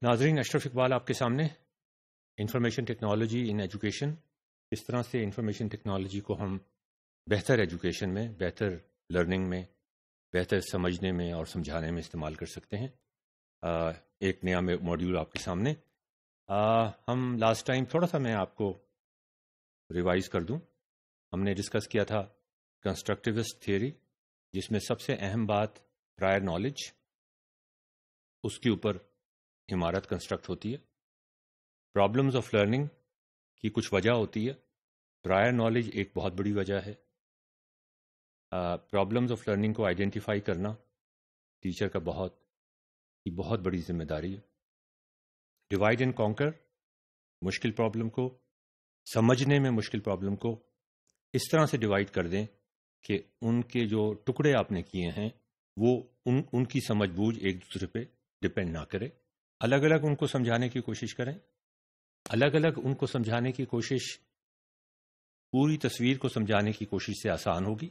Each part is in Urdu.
ناظرین، اشرف اقبال آپ کے سامنے انفارمیشن ٹیکنالوجی ان ایجوکیشن، کس طرح سے انفارمیشن ٹیکنالوجی کو ہم بہتر ایجوکیشن میں، بہتر لرننگ میں، بہتر سمجھنے میں اور سمجھانے میں استعمال کر سکتے ہیں۔ ایک نیا ماڈیول آپ کے سامنے۔ ہم لاسٹ ٹائم تھوڑا سا میں آپ کو ریوائز کر دوں۔ ہم نے ڈسکس کیا تھا کنسٹرکٹیوسٹ تھیوری، جس میں سب سے اہم بات پرائر نالج، اس کے اوپر عمارت کنسٹرکٹ ہوتی ہے۔ پرابلمز آف لرننگ کی کچھ وجہ ہوتی ہے، پرائر نالج ایک بہت بڑی وجہ ہے۔ پرابلمز آف لرننگ کو آئیڈینٹیفائی کرنا ٹیچر کا بہت بڑی ذمہ داری ہے۔ ڈیوائڈ اینڈ کانکر، مشکل پرابلم کو سمجھنے میں، مشکل پرابلم کو اس طرح سے ڈیوائڈ کر دیں کہ ان کے جو ٹکڑے آپ نے کیے ہیں وہ ان کی سمجھ بوجھ ایک دوسرے پہ ڈپینڈ نہ کرے۔ الگ الگ ان کو سمجھانے کی کوشش کریں۔ الگ الگ ان کو سمجھانے کی کوشش پوری تصویر کو سمجھانے کی کوشش سے آسان ہوگی۔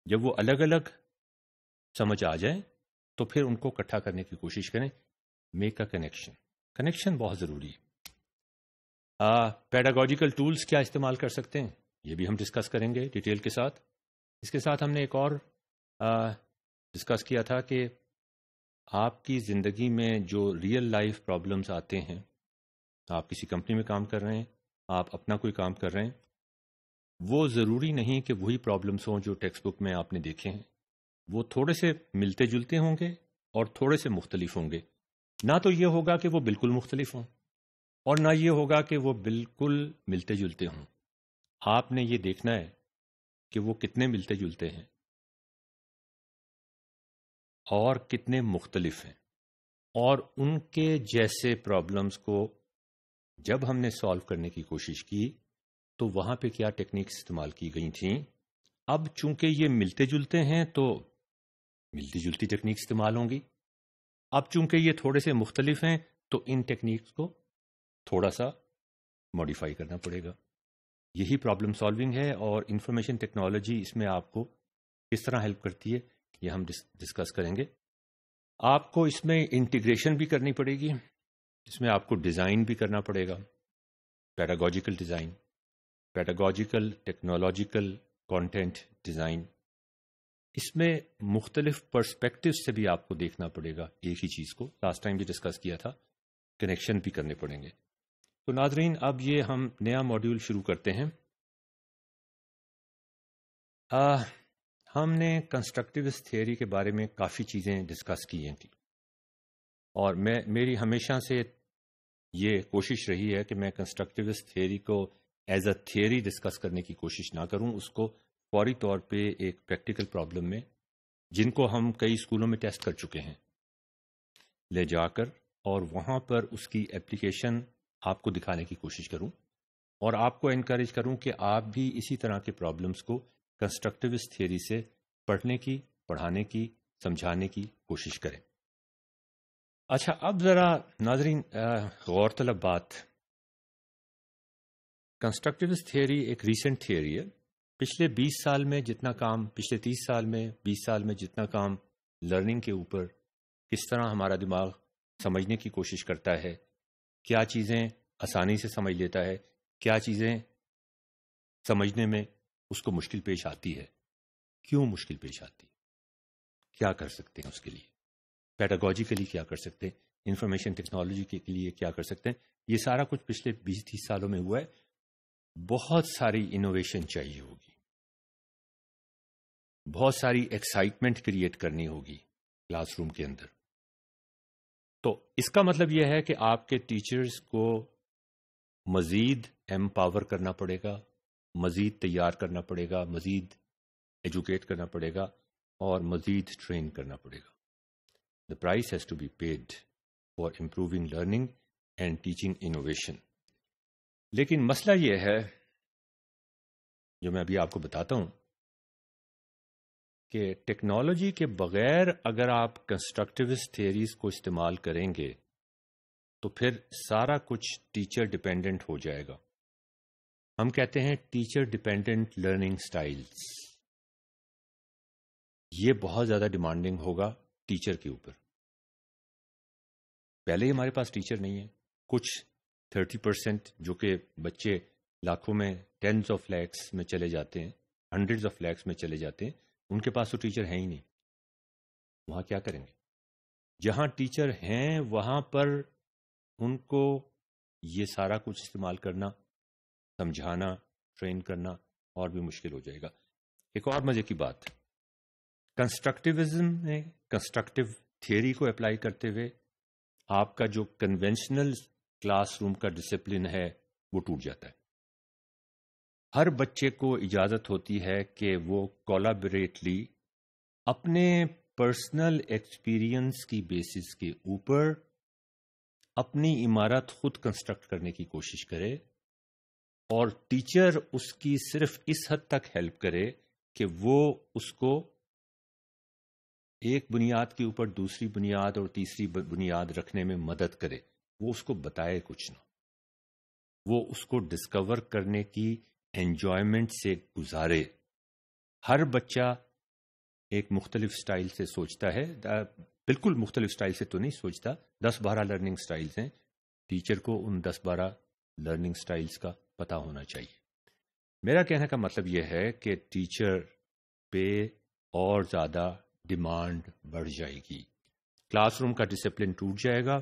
جب وہ الگ الگ سمجھ آ جائیں تو پھر ان کو اکٹھا کرنے کی کوشش کریں۔ میک اے کنیکشن بہت ضروری ہے۔ پیڈاگوجیکل ٹولز کیا استعمال کر سکتے ہیں، یہ بھی ہم ڈسکس کریں گے ڈیٹیل کے ساتھ۔ اس کے ساتھ ہم نے ایک اور ڈسکس کیا تھا کہ آپ کی زندگی میں جو ریئل لائف پرابلمز آتے ہیں، آپ کسی کمپنی میں کام کر رہے ہیں، آپ اپنا کوئی کام کر رہے ہیں، وہ ضروری نہیں کہ وہی پرابلمز ہوں جو ٹیکسٹ بک میں آپ نے دیکھے ہیں۔ وہ تھوڑے سے ملتے جلتے ہوں گے اور تھوڑے سے مختلف ہوں گے۔ نہ تو یہ ہوگا کہ وہ بالکل مختلف ہوں، اور نہ یہ ہوگا کہ وہ بالکل ملتے جلتے ہوں۔ آپ نے یہ دیکھنا ہے کہ وہ کتنے ملتے جلتے ہیں اور کتنے مختلف ہیں، اور ان کے جیسے پرابلمز کو جب ہم نے سالو کرنے کی کوشش کی تو وہاں پہ کیا ٹیکنیکس استعمال کی گئی تھیں۔ اب چونکہ یہ ملتے جلتے ہیں تو ملتی جلتی ٹیکنیک استعمال ہوں گی۔ اب چونکہ یہ تھوڑے سے مختلف ہیں تو ان ٹیکنیکس کو تھوڑا سا ماڈیفائی کرنا پڑے گا۔ یہی پرابلم سالونگ ہے، اور انفارمیشن ٹیکنالوجی اس میں آپ کو کس طرح ہیلپ کرتی ہے یہ ہم ڈسکس کریں گے۔ آپ کو اس میں انٹیگریشن بھی کرنی پڑے گی، اس میں آپ کو ڈیزائن بھی کرنا پڑے گا، پیڈاگوجیکل ڈیزائن، پیڈاگوجیکل ٹیکنالوجیکل کانٹینٹ ڈیزائن۔ اس میں مختلف پرسپیکٹو سے بھی آپ کو دیکھنا پڑے گا ایک ہی چیز کو۔ لاسٹ ٹائم بھی ڈسکس کیا تھا، کنیکشن بھی کرنے پڑیں گے۔ تو ناظرین، اب یہ ہم نیا ماڈیول شروع کرتے ہیں۔ ہم نے کنسٹرکٹیوسٹ تھیوری کے بارے میں کافی چیزیں ڈسکس کی ہیں، اور میری ہمیشہ سے یہ کوشش رہی ہے کہ میں کنسٹرکٹیوسٹ تھیوری کو ایز اے تھیوری ڈسکس کرنے کی کوشش نہ کروں، اس کو فوری طور پہ ایک پریکٹیکل پرابلم میں، جن کو ہم کئی اسکولوں میں ٹیسٹ کر چکے ہیں، لے جا کر اور وہاں پر اس کی اپلیکیشن آپ کو دکھانے کی کوشش کروں، اور آپ کو انکریج کروں کہ آپ بھی اسی طرح کے پرابلمس کو کنسٹرکٹیوسٹ تھیوری سے پڑھنے کی، پڑھانے کی، سمجھانے کی کوشش کریں۔ اچھا، اب ذرا ناظرین غور طلب بات، کنسٹرکٹیوسٹ تھیوری ایک ریسنٹ تھیوری ہے۔ پچھلے 20 سال میں جتنا کام، پچھلے 30 سال میں، 20 سال میں جتنا کام لرننگ کے اوپر، کس طرح ہمارا دماغ سمجھنے کی کوشش کرتا ہے، کیا چیزیں آسانی سے سمجھ لیتا ہے، کیا چیزیں سمجھنے میں اس کو مشکل پیش آتی ہے، کیوں مشکل پیش آتی ہے، کیا کر سکتے ہیں اس کے لیے، پیڈاگوجیکلی کیا کر سکتے ہیں، انفارمیشن ٹیکنالوجی کے لیے کیا کر سکتے ہیں۔ یہ سارا کچھ پچھلے 20-30 سالوں میں ہوا ہے۔ بہت ساری انوویشن چاہیے ہوگی، بہت ساری ایکسائٹمنٹ کریٹ کرنی ہوگی کلاس روم کے اندر۔ تو اس کا مطلب یہ ہے کہ آپ کے ٹیچرز کو مزید ایمپاور کرنا پڑے گا، مزید تیار کرنا پڑے گا، مزید ایجوکیٹ کرنا پڑے گا، اور مزید ٹرین کرنا پڑے گا۔ The price has to be paid for improving learning and teaching innovation۔ لیکن مسئلہ یہ ہے، جو میں ابھی آپ کو بتاتا ہوں، کہ ٹیکنالوجی کے بغیر اگر آپ کنسٹرکٹیوسٹ تھیوریز کو استعمال کریں گے تو پھر سارا کچھ ٹیچر ڈیپینڈنٹ ہو جائے گا۔ ہم کہتے ہیں ٹیچر ڈیپینڈنٹ لرننگ سٹائلز۔ یہ بہت زیادہ ڈیمانڈنگ ہوگا ٹیچر کے اوپر۔ پہلے ہی ہمارے پاس ٹیچر نہیں ہے. کچھ 30% جو کہ بچے لاکھوں میں، ٹینز آف لیکس میں چلے جاتے ہیں، ہنڈریڈز آف لیکس میں چلے جاتے ہیں، ان کے پاس تو ٹیچر ہیں ہی نہیں. وہاں کیا کریں گے؟ جہاں ٹیچر ہیں وہاں پر ان کو یہ سارا کچھ استعمال کرنا، سمجھانا، ٹرین کرنا اور بھی مشکل ہو جائے گا. ایک اور مزے کی بات، کنسٹرکٹیوزم میں کنسٹرکٹیو تھیوری کو اپلائی کرتے ہوئے آپ کا جو کنونشنل کلاس روم کا ڈسپلن ہے وہ ٹوٹ جاتا ہے. ہر بچے کو اجازت ہوتی ہے کہ وہ کولیبریٹلی اپنے پرسنل ایکسپیرئنس کی بیسس کے اوپر اپنی عمارت خود کنسٹرکٹ کرنے کی کوشش کرے، اور ٹیچر اس کی صرف اس حد تک ہیلپ کرے کہ وہ اس کو ایک بنیاد کے اوپر دوسری بنیاد اور تیسری بنیاد رکھنے میں مدد کرے. وہ اس کو بتائے کچھ نہ، وہ اس کو ڈسکور کرنے کی انجوائمنٹ سے گزارے. ہر بچہ ایک مختلف سٹائل سے سوچتا ہے، بالکل مختلف سٹائل سے تو نہیں سوچتا. 10-12 لرننگ سٹائلز ہیں. ٹیچر کو ان 10-12 لرننگ سٹائلز کا پتہ ہونا چاہیے. میرا کہنے کا مطلب یہ ہے کہ ٹیچر پہ اور زیادہ ڈیمانڈ بڑھ جائے گی، کلاس روم کا ڈسپلن ٹوٹ جائے گا.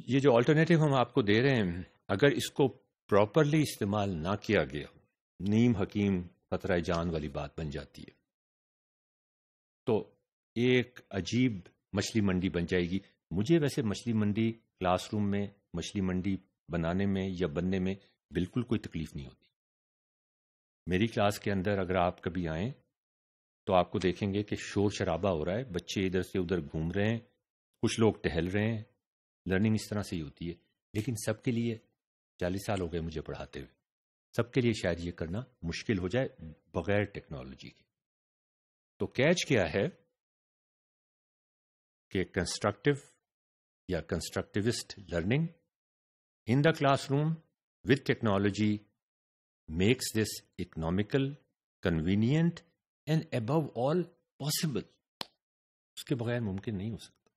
یہ جو آلٹرنیٹو ہم آپ کو دے رہے ہیں، اگر اس کو پراپرلی استعمال نہ کیا گیا، نیم حکیم خطرہ جان والی بات بن جاتی ہے. تو ایک عجیب مچھلی منڈی بن جائے گی. مجھے ویسے مچھلی منڈی، کلاس روم میں مچھلی منڈی بنانے میں یا بننے میں بالکل کوئی تکلیف نہیں ہوتی. میری کلاس کے اندر اگر آپ کبھی آئیں تو آپ کو دیکھیں گے کہ شور شرابہ ہو رہا ہے، بچے ادھر سے ادھر گھوم رہے ہیں، کچھ لوگ ٹہل رہے ہیں. لرننگ اس طرح سے ہی ہوتی ہے. لیکن سب کے لیے 40 سال ہو گئے مجھے پڑھاتے ہوئے، سب کے لیے شاید یہ کرنا مشکل ہو جائے بغیر ٹیکنالوجی کے. تو کیچ کیا ہے کہ کنسٹرکٹیو یا constructivist learning in the class room with technology makes this economical, convenient and above all possible. اس کے بغیر ممکن نہیں ہو سکتا.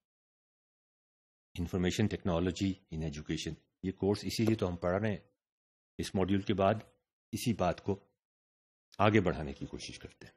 انفارمیشن ٹیکنالوجی ان ایجوکیشن، یہ کورس اسی لیے تو ہم پڑھ رہے ہیں. اس ماڈیول کے بعد اسی بات کو آگے بڑھانے کی کوشش کرتے ہیں.